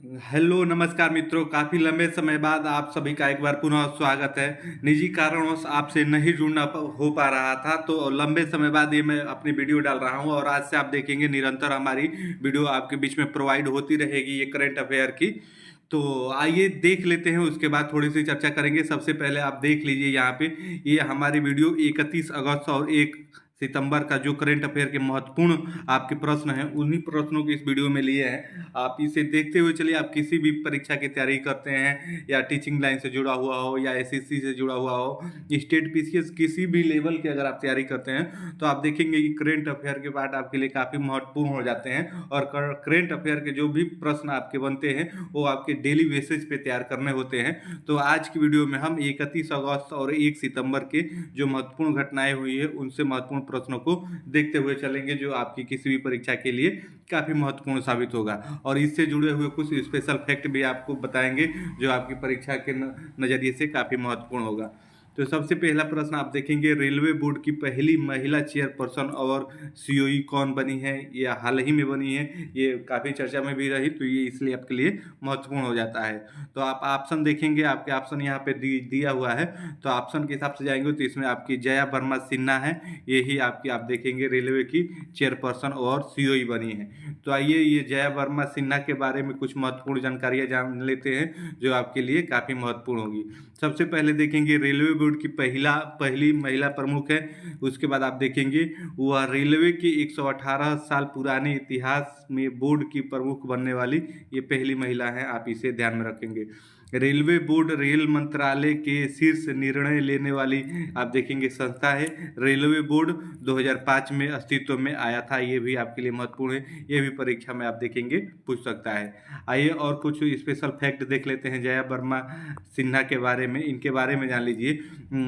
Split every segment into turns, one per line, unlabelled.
Hello नमस्कार मित्रों, काफ़ी लंबे समय बाद आप सभी का एक बार पुनः स्वागत है। निजी कारणवश आपसे नहीं जुड़ना हो पा रहा था, तो लंबे समय बाद ये मैं अपनी वीडियो डाल रहा हूँ और आज से आप देखेंगे निरंतर हमारी वीडियो आपके बीच में प्रोवाइड होती रहेगी ये करंट अफेयर की। तो आइए देख लेते हैं, उसके बाद थोड़ी सी चर्चा करेंगे। सबसे पहले आप देख लीजिए यहाँ पे, ये हमारी वीडियो 31 अगस्त और 1 सितंबर का जो करंट अफेयर के महत्वपूर्ण आपके प्रश्न हैं, उन्हीं प्रश्नों को इस वीडियो में लिए हैं। आप इसे देखते हुए चलिए। आप किसी भी परीक्षा की तैयारी करते हैं या टीचिंग लाइन से जुड़ा हुआ हो या एसएससी से जुड़ा हुआ हो, स्टेट पीसीएस किसी भी लेवल की अगर आप तैयारी करते हैं तो आप देखेंगे कि करंट अफेयर के पार्ट आपके लिए काफ़ी महत्वपूर्ण हो जाते हैं। और करंट अफेयर के जो भी प्रश्न आपके बनते हैं वो आपके डेली बेसिस पे तैयार करने होते हैं। तो आज की वीडियो में हम 31 अगस्त और 1 सितंबर के जो महत्वपूर्ण घटनाएं हुई है उनसे महत्वपूर्ण प्रश्नों को देखते हुए चलेंगे, जो आपकी किसी भी परीक्षा के लिए काफ़ी महत्वपूर्ण साबित होगा। और इससे जुड़े हुए कुछ स्पेशल फैक्ट भी आपको बताएंगे जो आपकी परीक्षा के नज़रिए से काफ़ी महत्वपूर्ण होगा। तो सबसे पहला प्रश्न आप देखेंगे, रेलवे बोर्ड की पहली महिला चेयरपर्सन और सीओई कौन बनी है? ये हाल ही में बनी है, ये काफ़ी चर्चा में भी रही, तो ये इसलिए आपके लिए महत्वपूर्ण हो जाता है। तो आप ऑप्शन देखेंगे, आपके ऑप्शन यहाँ पे दिया हुआ है, तो ऑप्शन के हिसाब से जाएंगे तो इसमें आपकी जया वर्मा सिन्हा है, यही आपकी आप देखेंगे रेलवे की चेयरपर्सन और सीओई बनी है। तो आइए ये जया वर्मा सिन्हा के बारे में कुछ महत्वपूर्ण जानकारियाँ जान लेते हैं जो आपके लिए काफ़ी महत्वपूर्ण होगी। सबसे पहले देखेंगे रेलवे बोर्ड की पहली महिला प्रमुख है। उसके बाद आप देखेंगे वह रेलवे के 118 साल पुराने इतिहास में बोर्ड की प्रमुख बनने वाली ये पहली महिला है, आप इसे ध्यान में रखेंगे। रेलवे बोर्ड रेल मंत्रालय के शीर्ष निर्णय लेने वाली आप देखेंगे संस्था है। रेलवे बोर्ड 2005 में अस्तित्व में आया था, ये भी आपके लिए महत्वपूर्ण है, ये भी परीक्षा में आप देखेंगे पूछ सकता है। आइए और कुछ स्पेशल फैक्ट देख लेते हैं जया वर्मा सिन्हा के बारे में, इनके बारे में जान लीजिए।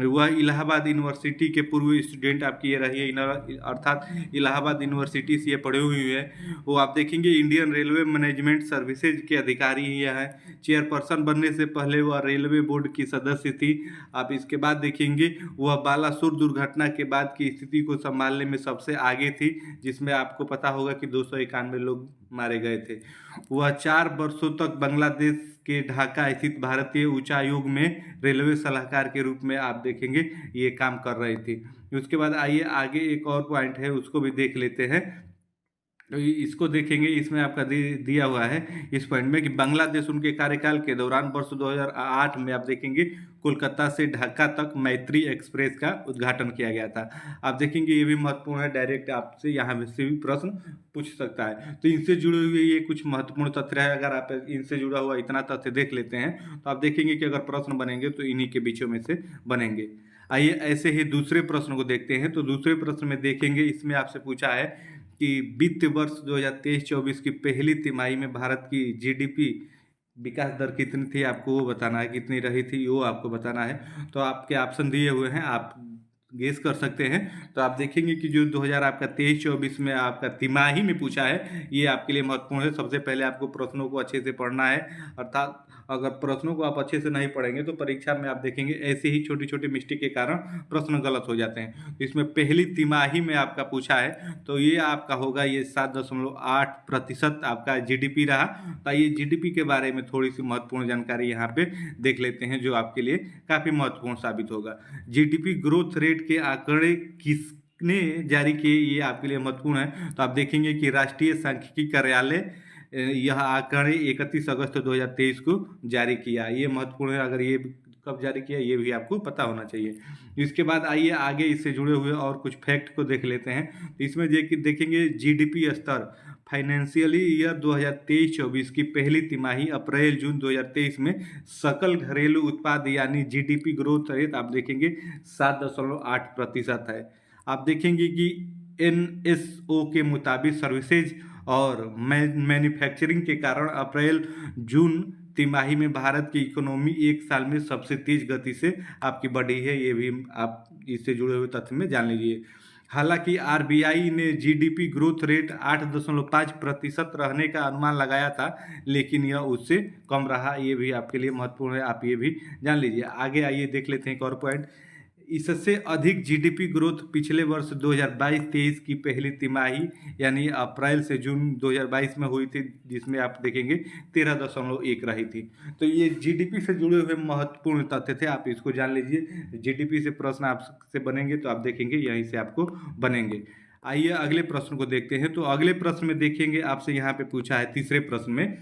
वह इलाहाबाद यूनिवर्सिटी के पूर्व स्टूडेंट आपकी ये रही है, अर्थात इलाहाबाद यूनिवर्सिटी से ये पढ़ी हुई है। वो आप देखेंगे इंडियन रेलवे मैनेजमेंट सर्विसेज के अधिकारी ही है। चेयरपर्सन बनने से पहले वह रेलवे बोर्ड की सदस्य थी। आप इसके बाद देखेंगे वह बालासुर दुर्घटना के बाद की स्थिति को संभालने में सबसे आगे थी, जिसमें आपको पता होगा कि 291 लोग मारे गए थे। वह 4 वर्षों तक बांग्लादेश के ढाका स्थित भारतीय उच्चायोग में रेलवे सलाहकार के रूप में आप देखेंगे ये काम कर रही थी। उसके बाद आइए आगे एक और पॉइंट है उसको भी देख लेते हैं। तो इसको देखेंगे, इसमें आपका दिया हुआ है इस पॉइंट में कि बांग्लादेश उनके कार्यकाल के दौरान वर्ष 2008 में आप देखेंगे कोलकाता से ढाका तक मैत्री एक्सप्रेस का उद्घाटन किया गया था। आप देखेंगे ये भी महत्वपूर्ण है, डायरेक्ट आपसे यहाँ से भी प्रश्न पूछ सकता है। तो इनसे जुड़े हुए ये कुछ महत्वपूर्ण तथ्य है, अगर आप इनसे जुड़ा हुआ इतना तथ्य देख लेते हैं तो आप देखेंगे कि अगर प्रश्न बनेंगे तो इन्हीं के बीचों में से बनेंगे। आइए ऐसे ही दूसरे प्रश्न को देखते हैं। तो दूसरे प्रश्न में देखेंगे, इसमें आपसे पूछा है कि वित्त वर्ष 2023-24 की पहली तिमाही में भारत की जीडीपी विकास दर कितनी थी, आपको वो बताना है, कितनी रही थी वो आपको बताना है। तो आपके ऑप्शन दिए हुए हैं, आप गेस कर सकते हैं। तो आप देखेंगे कि जो 2000 आपका 23-24 में आपका तिमाही में पूछा है ये आपके लिए महत्वपूर्ण है। सबसे पहले आपको प्रश्नों को अच्छे से पढ़ना है, अर्थात अगर प्रश्नों को आप अच्छे से नहीं पढ़ेंगे तो परीक्षा में आप देखेंगे ऐसे ही छोटी छोटी मिस्टेक के कारण प्रश्न गलत हो जाते हैं। तो इसमें पहली तिमाही में आपका पूछा है तो ये आपका होगा ये 7.8% आपका जीडीपी रहा। तो ये जीडीपी के बारे में थोड़ी सी महत्वपूर्ण जानकारी यहाँ पे देख लेते हैं जो आपके लिए काफ़ी महत्वपूर्ण साबित होगा। जीडीपी ग्रोथ रेट के आंकड़े किसने जारी किए, ये आपके लिए महत्वपूर्ण है। तो आप देखेंगे कि राष्ट्रीय सांख्यिकी कार्यालय यह आंकड़े 31 अगस्त 2023 को जारी किया, ये महत्वपूर्ण है। अगर ये कब जारी किया ये भी आपको पता होना चाहिए। इसके बाद आइए आगे इससे जुड़े हुए और कुछ फैक्ट को देख लेते हैं। तो इसमें देखेंगे जीडीपी स्तर फाइनेंशियली ईयर 2023-24 की पहली तिमाही अप्रैल जून 2023 में सकल घरेलू उत्पाद यानी जीडीपी ग्रोथ रेट आप देखेंगे 7.8% है। आप देखेंगे कि एनएसओ के मुताबिक सर्विसेज और मैन्युफैक्चरिंग के कारण अप्रैल जून तिमाही में भारत की इकोनॉमी एक साल में सबसे तेज गति से आपकी बढ़ी है, ये भी आप इससे जुड़े हुए तथ्य में जान लीजिए। हालांकि आरबीआई ने जीडीपी ग्रोथ रेट 8.5% रहने का अनुमान लगाया था, लेकिन यह उससे कम रहा, ये भी आपके लिए महत्वपूर्ण है, आप ये भी जान लीजिए। आगे आइए देख लेते हैं एक और पॉइंट। इससे अधिक जीडीपी ग्रोथ पिछले वर्ष 2022-23 की पहली तिमाही यानी अप्रैल से जून 2022 में हुई थी, जिसमें आप देखेंगे 13.1 रही थी। तो ये जीडीपी से जुड़े हुए महत्वपूर्ण तथ्य थे, आप इसको जान लीजिए। जीडीपी से प्रश्न आपसे बनेंगे तो आप देखेंगे यहीं से आपको बनेंगे। आइए अगले प्रश्न को देखते हैं। तो अगले प्रश्न में देखेंगे आपसे यहाँ पे पूछा है तीसरे प्रश्न में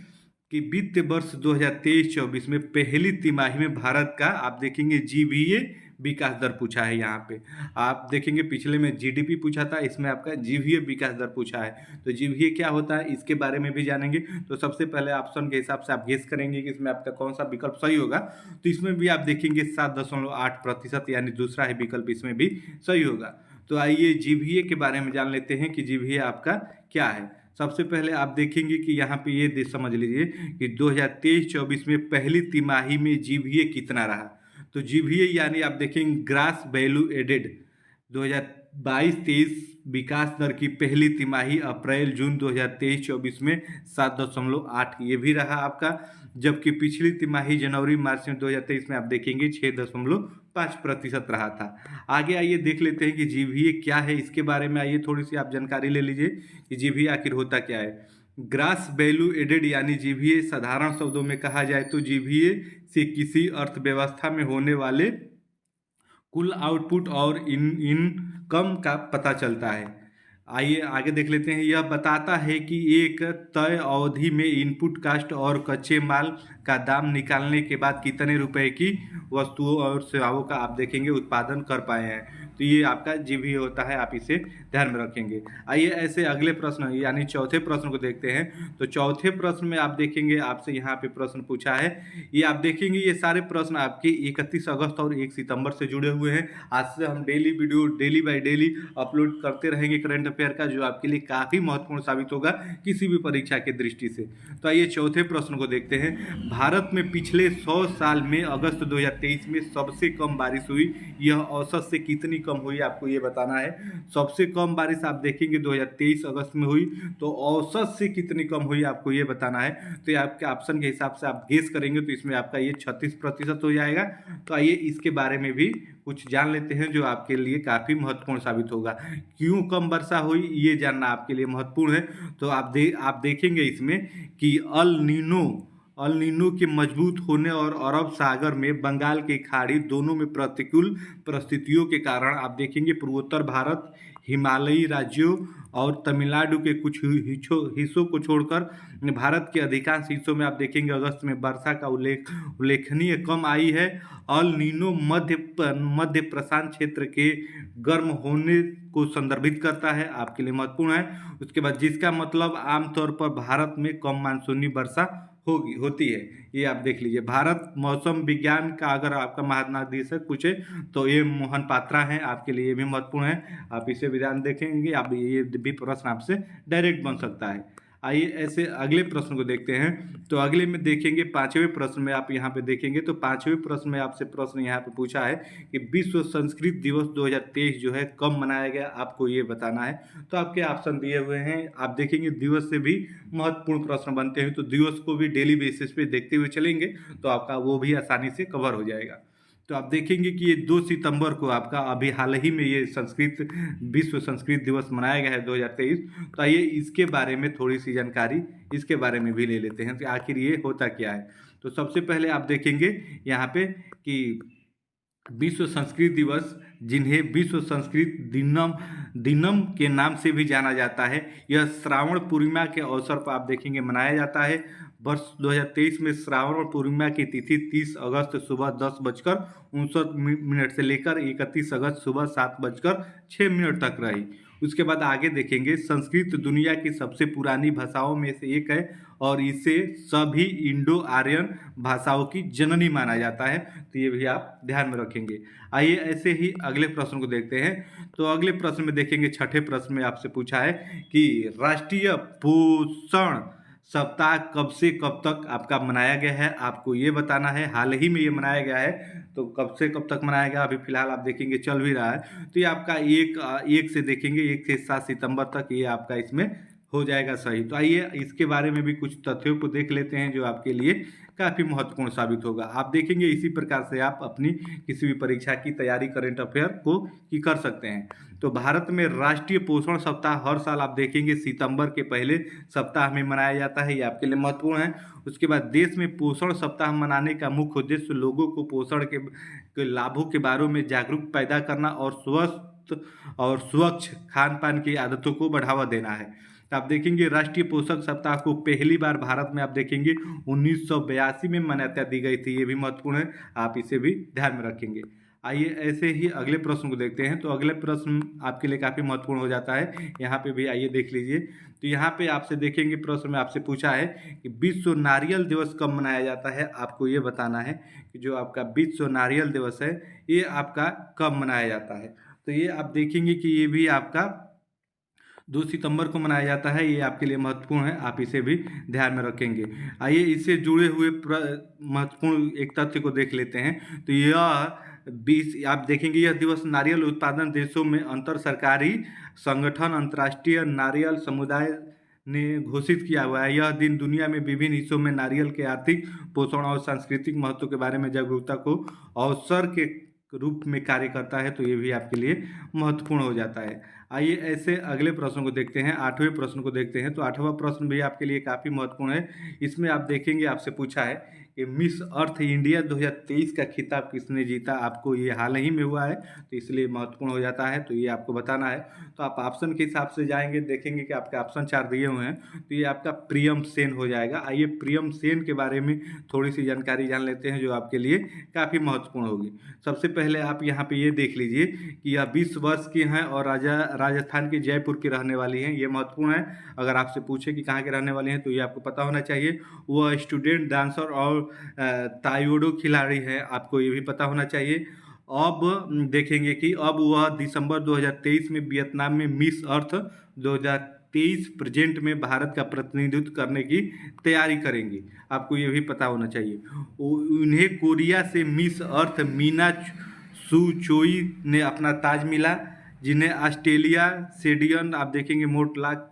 कि वित्त वर्ष 2023-24 में पहली तिमाही में भारत का आप देखेंगे जीवीए विकास दर पूछा है। यहाँ पे आप देखेंगे पिछले में जीडीपी पूछा था, इसमें आपका जीवीए विकास दर पूछा है। तो जीवीए क्या होता है इसके बारे में भी जानेंगे। तो सबसे पहले ऑप्शन के हिसाब से आप गेस करेंगे कि इसमें आपका कौन सा विकल्प सही होगा। तो इसमें भी आप देखेंगे 7.8% यानी दूसरा ही विकल्प इसमें भी सही होगा। तो आइए जीवीए के बारे में जान लेते हैं कि जीवीए आपका क्या है। सबसे पहले आप देखेंगे कि यहाँ पे ये समझ लीजिए कि 2023-24 में पहली तिमाही में जीवीए कितना रहा। तो जीवीए यानी आप देखेंगे ग्रास वैल्यू एडेड 2022-23 विकास दर की पहली तिमाही अप्रैल जून 2023-24 में 7.8 ये भी रहा आपका, जबकि पिछली तिमाही जनवरी मार्च में 2023 में आप देखेंगे 6.5% रहा था। आगे आइए देख लेते हैं कि जीवीए क्या है, इसके बारे में आइए थोड़ी सी आप जानकारी ले लीजिए कि जीवीए आखिर होता क्या है। ग्रास वैल्यू एडेड यानी जीवीए साधारण शब्दों में कहा जाए तो जीवीए से किसी अर्थव्यवस्था में होने वाले कुल आउटपुट और इनकम का पता चलता है। आइए आगे देख लेते हैं। यह बताता है कि एक तय अवधि में इनपुट कास्ट और कच्चे माल का दाम निकालने के बाद कितने रुपए की वस्तुओं और सेवाओं का आप देखेंगे उत्पादन कर पाए हैं। तो ये आपका जीवीए होता है, आप इसे ध्यान में रखेंगे। आइए ऐसे अगले प्रश्न यानी चौथे प्रश्न को देखते हैं। तो चौथे प्रश्न में आप देखेंगे आपसे यहाँ पे प्रश्न पूछा है, ये आप देखेंगे ये सारे प्रश्न आपके 31 अगस्त और 1 सितंबर से जुड़े हुए हैं। आज से हम daily video daily by daily upload करते रहेंगे करंट अफेयर का, जो आपके लिए काफ़ी महत्वपूर्ण साबित होगा किसी भी परीक्षा की दृष्टि से। तो आइए चौथे प्रश्न को देखते हैं। भारत में पिछले 100 साल में अगस्त 2023 में सबसे कम बारिश हुई, यह औसत से कितनी कम हुई आपको ये बताना है। सबसे कम बारिश आप देखेंगे 2023 अगस्त में हुई, तो औसत से कितनी कम हुई आपको ये बताना है। तो ये आपके ऑप्शन के हिसाब से आप गेस करेंगे तो इसमें आपका ये 36% हो जाएगा। तो आइए इसके बारे में भी कुछ जान लेते हैं जो आपके लिए काफ़ी महत्वपूर्ण साबित होगा। क्यों कम वर्षा हुई ये जानना आपके लिए महत्वपूर्ण है। तो आप देखेंगे इसमें कि अल नीनो के मजबूत होने और अरब सागर में बंगाल की खाड़ी दोनों में प्रतिकूल परिस्थितियों के कारण आप देखेंगे पूर्वोत्तर भारत, हिमालयी राज्यों और तमिलनाडु के कुछ हिस्सों को छोड़कर भारत के अधिकांश हिस्सों में आप देखेंगे अगस्त में वर्षा का उल्लेखनीय कम आई है। अल नीनो मध्य प्रशांत क्षेत्र के गर्म होने को संदर्भित करता है, आपके लिए महत्वपूर्ण है। उसके बाद जिसका मतलब आमतौर पर भारत में कम मानसूनी वर्षा होती है, ये आप देख लीजिए। भारत मौसम विज्ञान का अगर आपका महानिदेशक पूछे तो ये मोहन पात्रा हैं, आपके लिए ये भी महत्वपूर्ण है, आप इसे भी ध्यान देखेंगे। आप ये भी प्रश्न आपसे डायरेक्ट बन सकता है। आइए ऐसे अगले प्रश्न को देखते हैं। तो अगले में देखेंगे पांचवें प्रश्न में आप यहाँ पे देखेंगे तो पांचवें प्रश्न में आपसे प्रश्न यहाँ पे पूछा है कि विश्व संस्कृत दिवस 2023 जो है कब मनाया गया, आपको ये बताना है। तो आपके ऑप्शन दिए हुए हैं, आप देखेंगे दिवस से भी महत्वपूर्ण प्रश्न बनते हैं, तो दिवस को भी डेली बेसिस पे देखते हुए चलेंगे तो आपका वो भी आसानी से कवर हो जाएगा। तो आप देखेंगे कि ये 2 सितंबर को आपका अभी हाल ही में ये विश्व संस्कृत दिवस मनाया गया है 2023। तो आइए इसके बारे में थोड़ी सी जानकारी इसके बारे में भी ले लेते हैं कि आखिर ये होता क्या है। तो सबसे पहले आप देखेंगे यहाँ पे कि विश्व संस्कृत दिवस, जिन्हें विश्व संस्कृत दिनम के नाम से भी जाना जाता है, यह श्रावण पूर्णिमा के अवसर पर आप देखेंगे मनाया जाता है। वर्ष 2023 में श्रावण पूर्णिमा की तिथि 30 अगस्त सुबह 10:59 से लेकर 31 अगस्त सुबह 7:06 तक रही। उसके बाद आगे देखेंगे संस्कृत दुनिया की सबसे पुरानी भाषाओं में से एक है और इसे सभी इंडो आर्यन भाषाओं की जननी माना जाता है, तो ये भी आप ध्यान में रखेंगे। आइए ऐसे ही अगले प्रश्न को देखते हैं। तो अगले प्रश्न में देखेंगे छठे प्रश्न में आपसे पूछा है कि राष्ट्रीय पोषण सप्ताह कब से कब तक आपका मनाया गया है, आपको ये बताना है। हाल ही में ये मनाया गया है, तो कब से कब तक मनाया गया अभी फिलहाल आप देखेंगे चल भी रहा है। तो ये आपका एक से देखेंगे 1 से 7 सितंबर तक ये आपका इसमें हो जाएगा सही। तो आइए इसके बारे में भी कुछ तथ्यों को देख लेते हैं जो आपके लिए काफ़ी महत्वपूर्ण साबित होगा। आप देखेंगे इसी प्रकार से आप अपनी किसी भी परीक्षा की तैयारी करंट अफेयर को की कर सकते हैं। तो भारत में राष्ट्रीय पोषण सप्ताह हर साल आप देखेंगे सितंबर के पहले सप्ताह में मनाया जाता है, ये आपके लिए महत्वपूर्ण है। उसके बाद देश में पोषण सप्ताह मनाने का मुख्य उद्देश्य लोगों को पोषण के लाभों के बारे में जागरूक पैदा करना और स्वस्थ और स्वच्छ खान पान की आदतों को बढ़ावा देना है। तो आप देखेंगे राष्ट्रीय पोषक सप्ताह को पहली बार भारत में आप देखेंगे 1982 में मान्यता दी गई थी, ये भी महत्वपूर्ण है, आप इसे भी ध्यान में रखेंगे। आइए ऐसे ही अगले प्रश्न को देखते हैं। तो अगले प्रश्न आपके लिए काफ़ी महत्वपूर्ण हो जाता है, यहाँ पे भी आइए देख लीजिए। तो यहाँ पे आपसे देखेंगे प्रश्न में आपसे पूछा है कि विश्व नारियल दिवस कब मनाया जाता है। आपको ये बताना है कि जो आपका विश्व नारियल दिवस है ये आपका कब मनाया जाता है। तो ये आप देखेंगे कि ये भी आपका 2 सितंबर को मनाया जाता है, ये आपके लिए महत्वपूर्ण है, आप इसे भी ध्यान में रखेंगे। आइए इससे जुड़े हुए महत्वपूर्ण एक तथ्य को देख लेते हैं। तो यह 20 आप देखेंगे यह दिवस नारियल उत्पादन देशों में अंतर सरकारी संगठन अंतर्राष्ट्रीय नारियल समुदाय ने घोषित किया हुआ है। यह दिन दुनिया में विभिन्न हिस्सों में नारियल के आर्थिक पोषण और सांस्कृतिक महत्व के बारे में जागरूकता को अवसर के रूप में कार्य करता है। तो ये भी आपके लिए महत्वपूर्ण हो जाता है। आइए ऐसे अगले प्रश्न को देखते हैं, 8वें प्रश्न को देखते हैं। तो 8वां प्रश्न भी आपके लिए काफ़ी महत्वपूर्ण है। इसमें आप देखेंगे आपसे पूछा है कि मिस अर्थ इंडिया 2023 का खिताब किसने जीता। आपको ये हाल ही में हुआ है तो इसलिए महत्वपूर्ण हो जाता है, तो ये आपको बताना है। तो आप ऑप्शन के हिसाब से जाएंगे, देखेंगे कि आपके ऑप्शन 4 दिए हुए हैं, तो ये आपका प्रियम सेन हो जाएगा। आइए प्रियम सेन के बारे में थोड़ी सी जानकारी जान लेते हैं जो आपके लिए काफ़ी महत्वपूर्ण होगी। सबसे पहले आप यहाँ पे ये देख लीजिए कि यह 20 वर्ष की हैं और राजस्थान के जयपुर की रहने वाली हैं, ये महत्वपूर्ण है। अगर आपसे पूछे कि कहाँ के रहने वाली हैं तो ये आपको पता होना चाहिए। वह स्टूडेंट डांसर और ताइक्वांडो खिलाड़ी है, आपको ये भी पता होना चाहिए। अब देखेंगे कि अब वह दिसंबर 2023 में वियतनाम में मिस अर्थ 2023 प्रेजेंट में भारत का प्रतिनिधित्व करने की तैयारी करेंगी, आपको ये भी पता होना चाहिए। उन्हें कोरिया से मिस अर्थ मीना सुचोई ने अपना ताज मिला, जिन्हें ऑस्ट्रेलिया सेडियन आप देखेंगे मोटलाक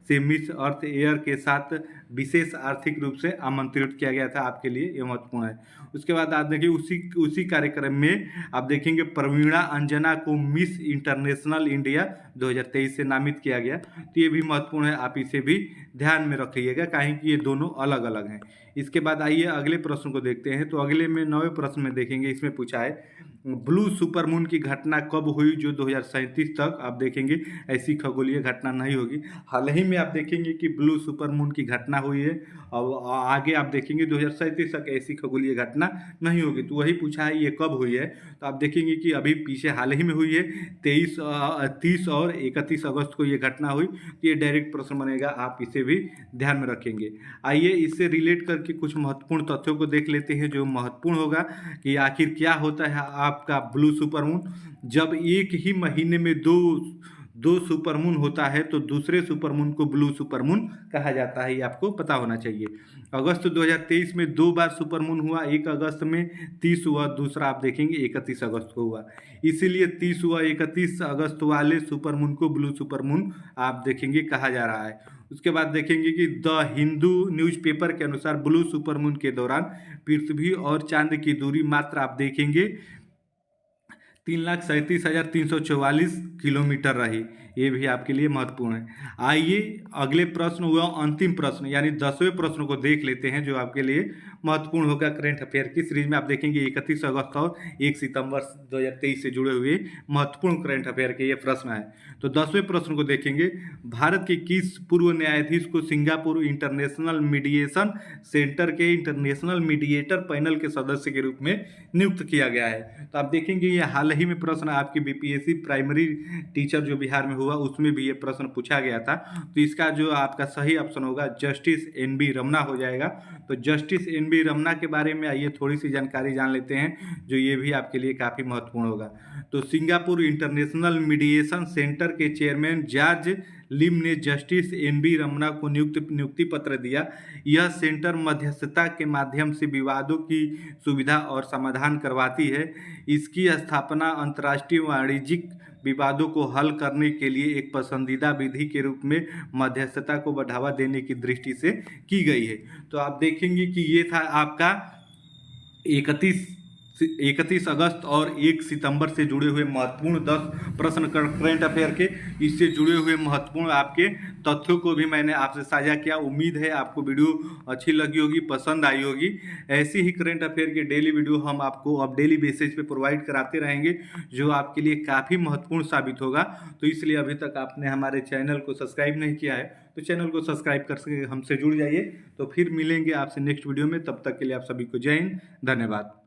से मिस अर्थ एयर के साथ विशेष आर्थिक रूप से आमंत्रित किया गया था, आपके लिए ये महत्वपूर्ण है। उसके बाद आप देखिए उसी कार्यक्रम में आप देखेंगे प्रवीणा अंजना को मिस इंटरनेशनल इंडिया 2023 से नामित किया गया, तो ये भी महत्वपूर्ण है, आप इसे भी ध्यान में रखिएगा कहीं कि ये दोनों अलग अलग हैं। इसके बाद आइए अगले प्रश्न को देखते हैं। तो अगले में 9वें प्रश्न में देखेंगे, इसमें पूछा है ब्लू सुपरमून की घटना कब हुई जो 2037 तक आप देखेंगे ऐसी खगोलीय घटना नहीं होगी। हाल ही में आप देखेंगे कि ब्लू सुपरमून की घटना हुई है और आगे आप देखेंगे 2037 तक ऐसी खगोलीय घटना नहीं होगी। तो वही पूछा है ये कब हुई है, तो आप देखेंगे कि अभी पीछे हाल ही में हुई है 30 और 31 अगस्त को ये घटना हुई। तो ये डायरेक्ट प्रश्न बनेगा, आप इसे भी ध्यान में रखेंगे। आइए इससे रिलेट करके कुछ महत्वपूर्ण तथ्यों को देख लेते हैं जो महत्वपूर्ण होगा कि आखिर क्या होता है आपका ब्लू सुपरमून। जब एक ही महीने में दो सुपरमून होता है तो दूसरे सुपरमून को ब्लू सुपरमून कहा जाता है, ये आपको पता होना चाहिए। अगस्त 2023 में 2 बार सुपरमून हुआ, एक अगस्त में 30 हुआ, दूसरा आप देखेंगे 31 अगस्त को हुआ। इसीलिए 30 हुआ 31 अगस्त वाले सुपरमून को ब्लू सुपरमून आप देखेंगे कहा जा रहा है। उसके बाद देखेंगे कि द हिंदू न्यूज़पेपर के अनुसार ब्लू सुपरमून के दौरान पृथ्वी और चांद की दूरी मात्र आप देखेंगे 3,37,344 किलोमीटर रही, ये भी आपके लिए महत्वपूर्ण है। आइए अगले प्रश्न हुआ अंतिम प्रश्न यानी 10वें प्रश्न को देख लेते हैं जो आपके लिए महत्वपूर्ण होगा करेंट अफेयर की सीरीज में। आप देखेंगे 31 अगस्त और 1 सितंबर 2023 से जुड़े हुए महत्वपूर्ण करेंट अफेयर के ये प्रश्न है। तो 10वें प्रश्न को देखेंगे, भारत के किस पूर्व न्यायाधीश को सिंगापुर इंटरनेशनल मीडिएशन सेंटर के इंटरनेशनल मीडिएटर पैनल के सदस्य के रूप में नियुक्त किया गया है। तो आप देखेंगे ये हाल ही में प्रश्न आपके बीपीएससी प्राइमरी टीचर जो बिहार में हुआ उसमें भी ये प्रश्न पूछा गया था। तो इसका जो आपका सही ऑप्शन होगा जस्टिस एन.बी. रमना हो जाएगा। तो जस्टिस एन.बी. रमना के बारे में आइए थोड़ी सी जानकारी जान लेते हैं जो ये भी आपके लिए काफ़ी महत्वपूर्ण होगा। तो सिंगापुर इंटरनेशनल मीडिएशन सेंटर के चेयरमैन जॉर्ज लिम ने जस्टिस एन.बी. रमना को नियुक्ति पत्र दिया। यह सेंटर मध्यस्थता के माध्यम से विवादों की सुविधा और समाधान करवाती है। इसकी स्थापना अंतर्राष्ट्रीय वाणिज्यिक विवादों को हल करने के लिए एक पसंदीदा विधि के रूप में मध्यस्थता को बढ़ावा देने की दृष्टि से की गई है। तो आप देखेंगे कि ये था आपका 31 अगस्त और 1 सितंबर से जुड़े हुए महत्वपूर्ण 10 प्रश्न करंट अफेयर के। इससे जुड़े हुए महत्वपूर्ण आपके तथ्यों को भी मैंने आपसे साझा किया। उम्मीद है आपको वीडियो अच्छी लगी होगी, पसंद आई होगी। ऐसी ही करंट अफेयर के डेली वीडियो हम आपको अब डेली बेसिस पे प्रोवाइड कराते रहेंगे, जो आपके लिए काफ़ी महत्वपूर्ण साबित होगा। तो इसलिए अभी तक आपने हमारे चैनल को सब्सक्राइब नहीं किया है तो चैनल को सब्सक्राइब कर सके हमसे जुड़ जाइए। तो फिर मिलेंगे आपसे नेक्स्ट वीडियो में, तब तक के लिए आप सभी को जय हिंद, धन्यवाद।